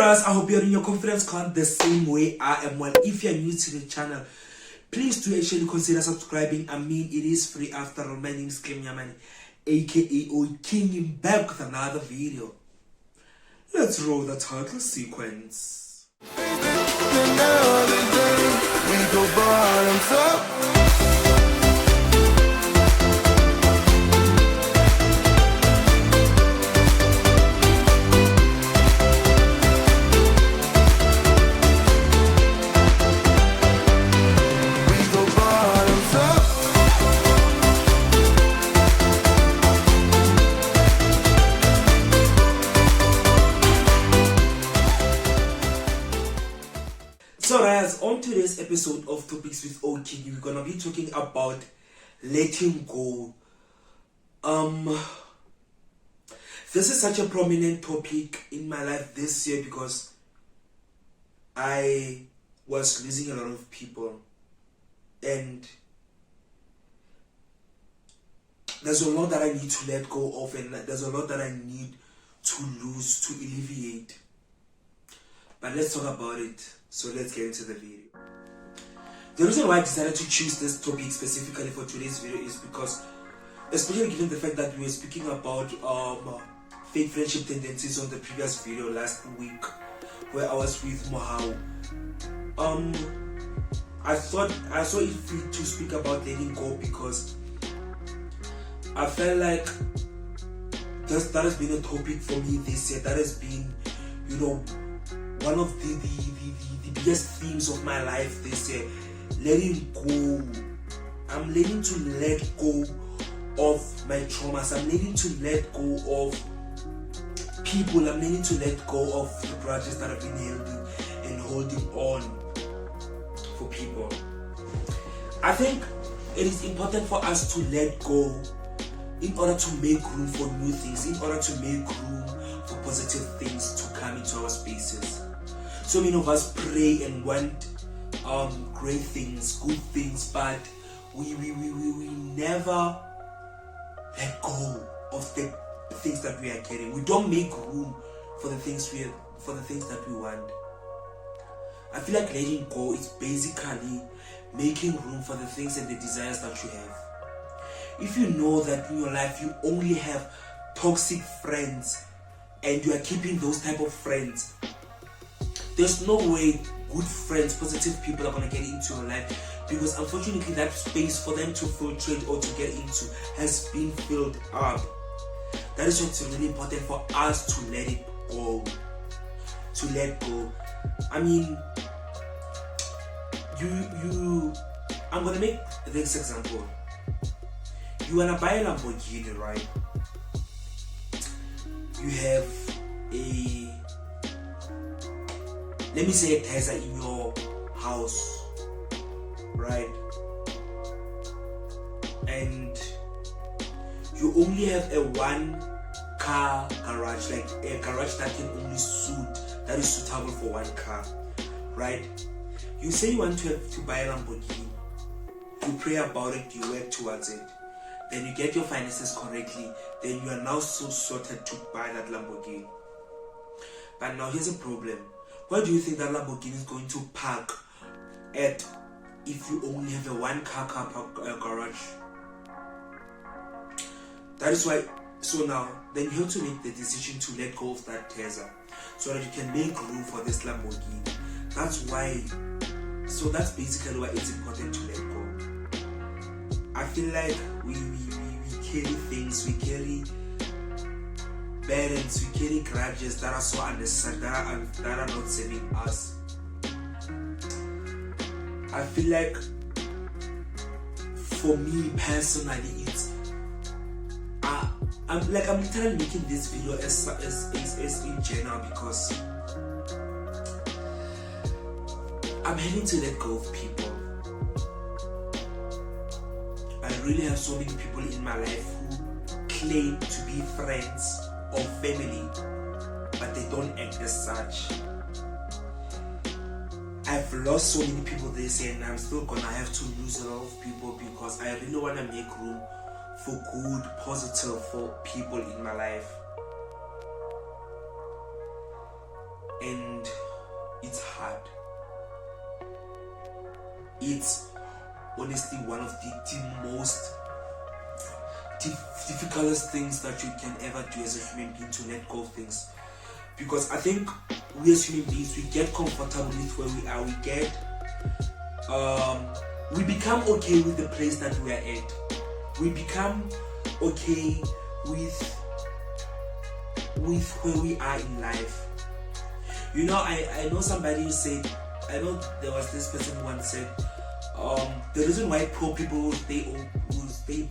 guys, I hope you're in your confidence card the same way I am. Well, if you're new to the channel, please do actually consider subscribing. I mean, it is free after all. My name is Clem aka Okinging, back with another video. Let's roll the title sequence. Another day, we go bottoms up. So guys, on today's episode of Topics with Okinging, we're gonna be talking about letting go. This is such a prominent topic in my life this year because I was losing a lot of people, and there's a lot that I need to let go of, and there's a lot that I need to lose, to alleviate. But let's talk about it. So let's get into the video. The reason why I decided to choose this topic specifically for today's video is because, especially given the fact that we were speaking about fake friendship tendencies on the previous video last week, where I was with Mohau, I saw it fit to speak about letting go because I felt like that has been a topic for me this year. That has been, one of the biggest themes of my life this year. Letting go. I'm learning to let go of my traumas. I'm learning to let go of people. I'm learning to let go of the grudges that I've been holding on for people. I think it is important for us to let go in order to make room for new things, in order to make room for positive things to come into our spaces. So many of us pray and want great things, good things, but we never let go of the things that we are getting. We don't make room for the things that we want. I feel like letting go is basically making room for the things and the desires that you have. If you know that in your life you only have toxic friends and you are keeping those type of friends, there's no way good friends, positive people are going to get into your life, because unfortunately that space for them to filtrate or to get into has been filled up. That is why it's really important for us to let it go. To let go. I mean, I'm going to make this example. You want to buy a Lamborghini, right? You have let me say a Tesla in your house, right? And you only have a one car garage, like a garage that can only that is suitable for one car, right? You say you want to buy a Lamborghini, you pray about it, you work towards it, then you get your finances correctly, then you are now so sorted to buy that Lamborghini. But now here's a problem. Where do you think that Lamborghini is going to park at if you only have a one car garage? That is why. So now, then you have to make the decision to let go of that Tesla so that you can make room for this Lamborghini. That's why. So that's basically why it's important to let go. I feel like we carry things, we carry burdens, we carry grudges that are so unnecessary, that are not serving us. I feel like, for me personally, it's I'm literally making this video as in general because I'm having to let go of people. I really have so many people in my life who claim to be friends or family, but they don't act as such. I've lost so many people this year, and I'm still gonna have to lose a lot of people because I really want to make room for good, positive for people in my life. and it's hard. It's honestly one of the most difficult things that you can ever do as a human being, to let go of things. Because I think we as human beings, we get comfortable with where we are. We become okay with the place that we are at. We become okay with where we are in life. You know, I know somebody said, I know there was this person who once said, the reason why poor people stay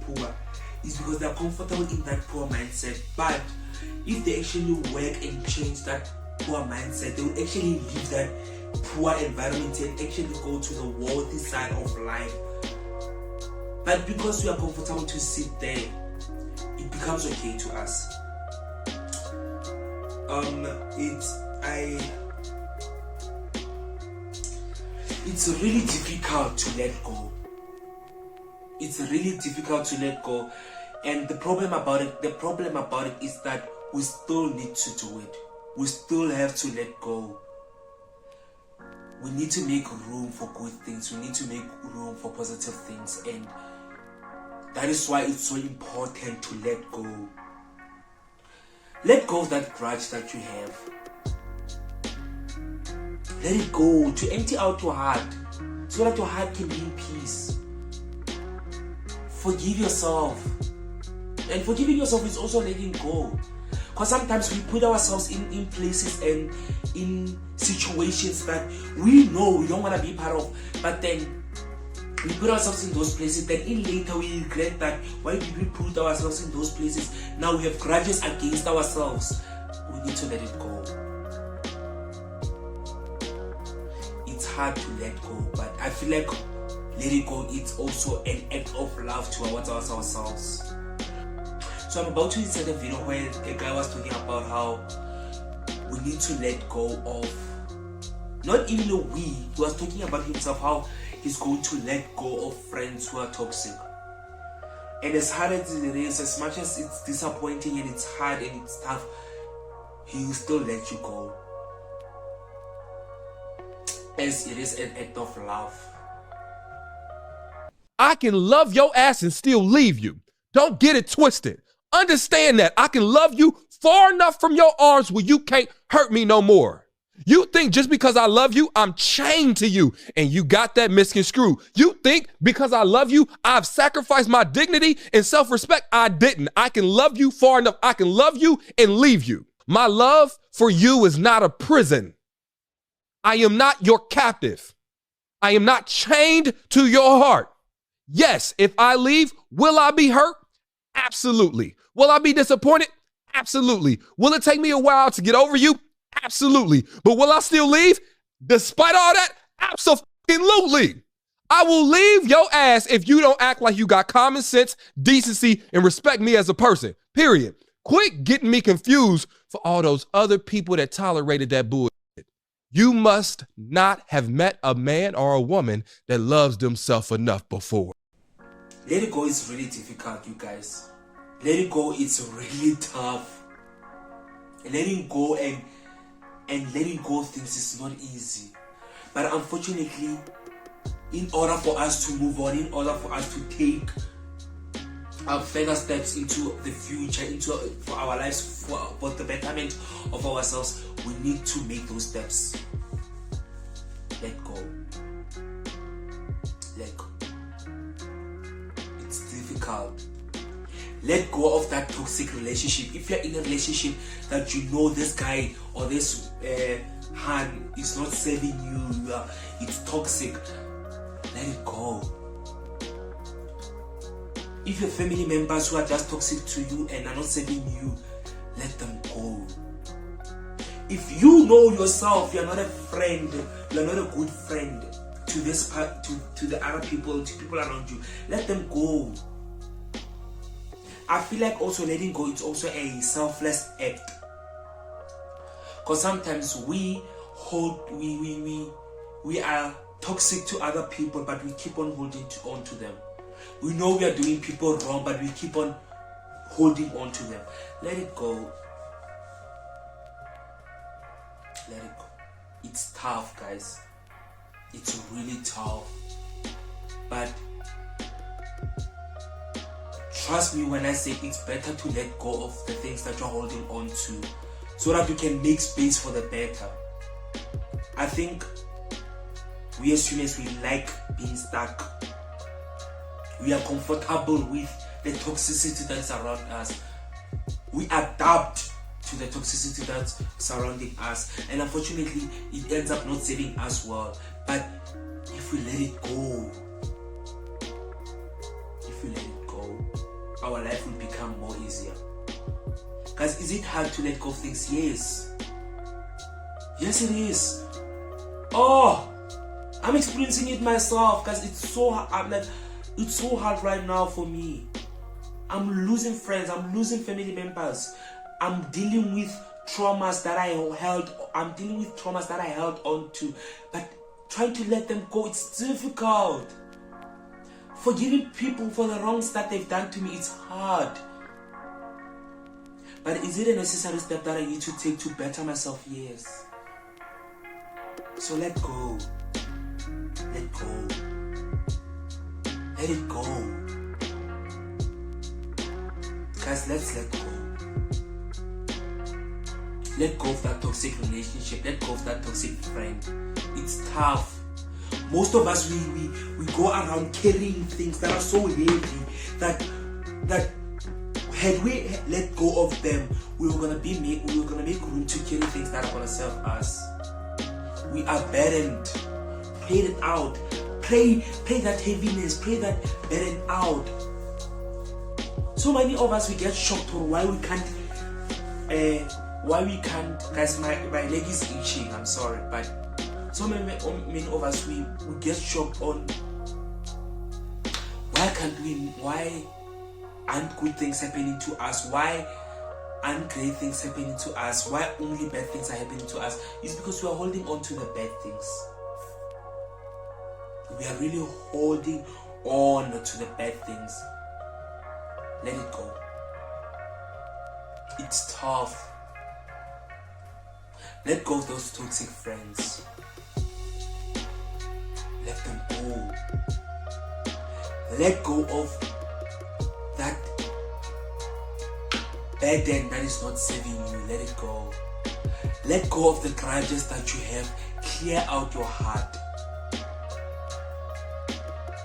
poor is because they're comfortable in that poor mindset. But if they actually work and change that poor mindset, they will actually leave that poor environment and actually go to the wealthy side of life. But because we are comfortable to sit there, it becomes okay to us. It's really difficult to let go. It's really difficult to let go. And the problem about it is that we still need to do it. We still have to let go. We need to make room for good things. We need to make room for positive things. And that is why it's so important to let go. Let go of that grudge that you have. Let it go, to empty out your heart, so that your heart can be in peace. Forgive yourself. And forgiving yourself is also letting go. Because sometimes we put ourselves in places and in situations that we know we don't want to be part of. But then we put ourselves in those places. Then in later we regret that. Why did we put ourselves in those places? Now we have grudges against ourselves. We need to let it go. It's hard to let go. But I feel like letting go, it's also an act of love towards ourselves. So I'm about to insert a video where a guy was talking about how we need to let go of, not even a we, he was talking about himself, how he's going to let go of friends who are toxic. And as hard as it is, as much as it's disappointing and it's hard and it's tough, he will still let you go, as it is an act of love. I can love your ass and still leave you. Don't get it twisted. Understand that I can love you far enough from your arms where you can't hurt me no more. You think just because I love you, I'm chained to you, and you got that misconstrued. You think because I love you, I've sacrificed my dignity and self-respect. I didn't. I can love you far enough. I can love you and leave you. My love for you is not a prison. I am not your captive. I am not chained to your heart. Yes, if I leave, will I be hurt? Absolutely. Will I be disappointed? Absolutely. Will it take me a while to get over you? Absolutely. But will I still leave? Despite all that? Absolutely. I will leave your ass if you don't act like you got common sense, decency, and respect me as a person. Period. Quit getting me confused for all those other people that tolerated that bullshit. You must not have met a man or a woman that loves themselves enough before. Let it go is really difficult, you guys. Let it go, it's really tough. Letting go and letting go of things is not easy. But unfortunately, in order for us to move on, in order for us to take further steps into the future, for our lives, for the betterment of ourselves, we need to make those steps. Let go. Let go. It's difficult. Let go of that toxic relationship. If you're in a relationship that you know this guy or this hand is not serving you, it's toxic, let it go. If your family members who are just toxic to you and are not serving you, let them go. If you know yourself, you're not a friend, you're not a good friend to this part, to the other people, to people around you, let them go. I feel like also letting go is also a selfless act. Because sometimes we are toxic to other people, but we keep on holding on to them. We know we are doing people wrong, but we keep on holding on to them. Let it go. Let it go. It's tough, guys. It's really tough. But trust me when I say it's better to let go of the things that you're holding on to so that you can make space for the better. I think we as humans, we like being stuck. We are comfortable with the toxicity that is around us. We adapt to the toxicity that's surrounding us, and unfortunately it ends up not serving us well. But if we let it go, our life will become more easier. Guys, is it hard to let go of things? Yes it is. Oh, I'm experiencing it myself, guys. It's so hard right now for me. I'm losing friends, I'm losing family members. I'm dealing with traumas that I held on to, but trying to let them go, it's difficult. Forgiving people for the wrongs that they've done to me, it's hard. But is it a necessary step that I need to take to better myself? Yes. So let go. Let go. Let it go. Guys, let's let go. Let go of that toxic relationship. Let go of that toxic friend. It's tough. Most of us, we go around carrying things that are so heavy that had we let go of them, we were gonna make room to carry things that are gonna serve us. We are burdened. Pray it out. Pray that heaviness. Pray that burden out. So many of us, we get shocked on why we can't. Guys, my leg is itching. I'm sorry, but so many of us, we get shocked on why aren't good things happening to us? Why aren't great things happening to us? Why only bad things are happening to us? It's because we are holding on to the bad things. We are really holding on to the bad things. Let it go. It's tough. Let go of those toxic friends. Let them go. Let go of that burden that is not serving you. Let it go. Let go of the grudges that you have. Clear out your heart.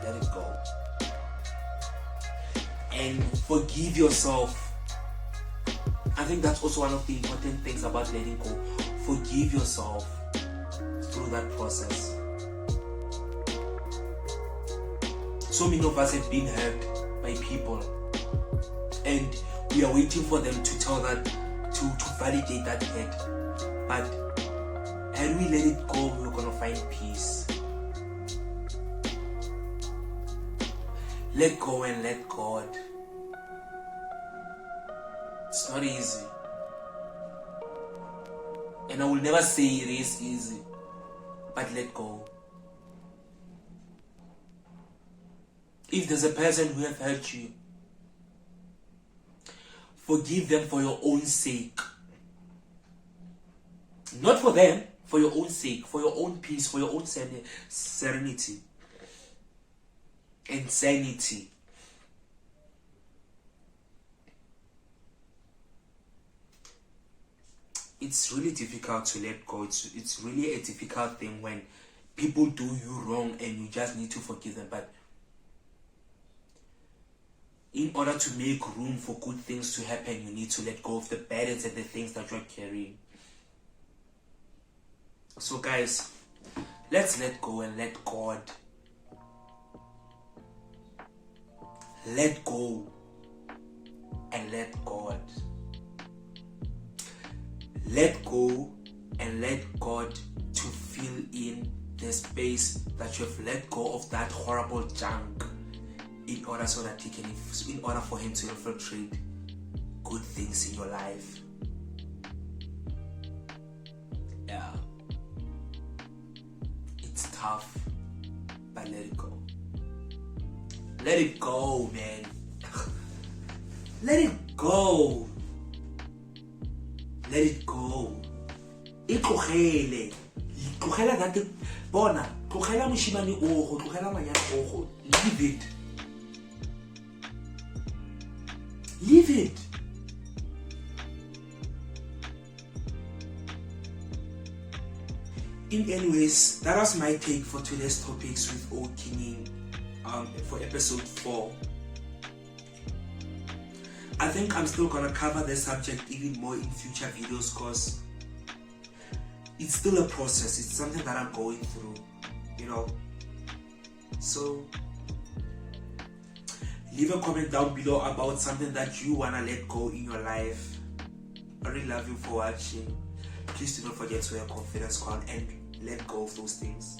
Let it go. And forgive yourself. I think that's also one of the important things about letting go. Forgive yourself through that process. So many of us have been hurt by people, and we are waiting for them to tell that, to validate that hurt. But had we let it go, we were gonna find peace. Let go and let God. It's not easy. And I will never say it is easy. But let go. If there's a person who has hurt you, forgive them for your own sake. Not for them, for your own sake, for your own peace, for your own serenity and sanity. It's really difficult to let go. It's really a difficult thing when people do you wrong and you just need to forgive them. But in order to make room for good things to happen, you need to let go of the burdens and the things that you're carrying. So guys, let's let go and let God. Let go and let God. Let go and let God to fill in the space that you have let go of that horrible junk, in order for him to infiltrate good things in your life. Yeah. It's tough, but let it go. Let it go, man. Let it go. Let it go. Itlogele. tlogela that bona tlogela moshimane o go tlogela manyana o go leave it. Anyways, that was my take for today's topics with Okinging for episode 4. I think I'm still gonna cover this subject even more in future videos because it's still a process. It's something that I'm going through, you know. So leave a comment down below about something that you wanna let go in your life. I really love you for watching. Please do not forget to wear a confidence crown and let go of those things.